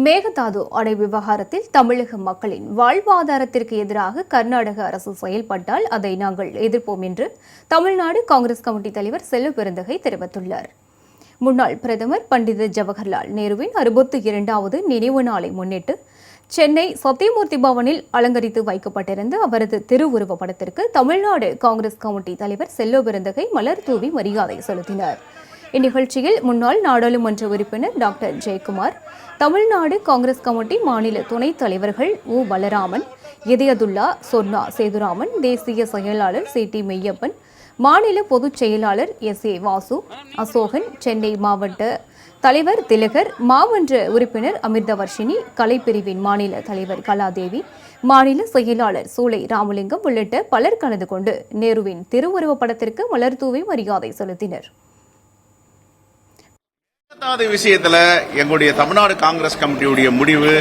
மேகதாது அணை விவகாரத்தில் தமிழக மக்களின் வாழ்வாதாரத்திற்கு எதிராக கர்நாடக அரசு செயல்பட்டால் அதை நாங்கள் எதிர்ப்போம் என்று தமிழ்நாடு காங்கிரஸ் கமிட்டி தலைவர் செல்வ பெருந்தகை தெரிவித்துள்ளார். முன்னாள் பிரதமர் பண்டித ஜவஹர்லால் நேருவின் 62வது நினைவு நாளை முன்னிட்டு சென்னை சத்தியமூர்த்தி பவனில் அலங்கரித்து வைக்கப்பட்டிருந்த அவரது திருவுருவப் படத்திற்கு தமிழ்நாடு காங்கிரஸ் கமிட்டி தலைவர் செல்வ பெருந்தகை மலர் தூவி மரியாதை செலுத்தினார். இந்நிகழ்ச்சியில் முன்னாள் நாடாளுமன்ற உறுப்பினர் டாக்டர் ஜெயக்குமார், தமிழ்நாடு காங்கிரஸ் கமிட்டி மாநில துணைத் தலைவர்கள் உ. பலராமன், இதயதுல்லா, சொர்ணா சேதுராமன், தேசிய செயலாளர் சி.டி. மெய்யப்பன், மாநில பொதுச் செயலாளர் எஸ்.ஏ. வாசு, அசோகன், சென்னை மாவட்ட தலைவர் திலகர், மாமன்ற உறுப்பினர் அமிர்தவர்ஷினி, கலைப்பிரிவின் மாநில தலைவர் கலாதேவி, மாநில செயலாளர் சூளை ராமலிங்கம் உள்ளிட்ட பலர் கலந்து கொண்டு நேருவின் திருவுருவப் படத்திற்கு மலர் தூவி மரியாதை செலுத்தினர். மேகதாது விஷயத்துல எங்களுடைய தமிழ்நாடு காங்கிரஸ் கமிட்டியுடைய முடிவு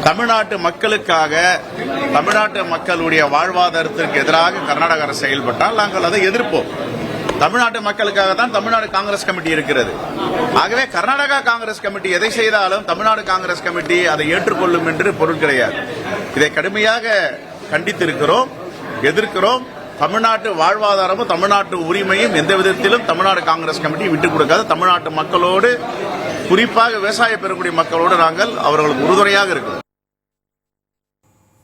தமிழ்நாட்டு மக்களுக்காக, தமிழ்நாட்டு மக்களுடைய வாழ்வாதாரத்திற்கு எதிராக கர்நாடக அரசு செயல்பட்டால் நாங்கள் அதை எதிர்ப்போம். தமிழ்நாட்டு மக்களுக்காக தான் தமிழ்நாடு காங்கிரஸ் கமிட்டி இருக்கிறது. ஆகவே கர்நாடகா காங்கிரஸ் கமிட்டி எதை செய்தாலும் தமிழ்நாடு காங்கிரஸ் கமிட்டி அதை ஏற்றுக்கொள்ளும் என்று பொருள் கிடையாது. இதை கடுமையாக கண்டித்திருக்கிறோம், எதிர்க்கிறோம். தமிழ்நாட்டு வாழ்வாதாரமும் தமிழ்நாட்டு உரிமையும் எந்த விதத்திலும் தமிழ்நாடு காங்கிரஸ் கமிட்டி விட்டுக் கொடுக்காது. தமிழ்நாட்டு மக்களோடு, குறிப்பாக விவசாய பெறக்கூடிய மக்களோடு நாங்கள் அவர்களுக்கு உறுதுணையாக இருக்கிறோம்.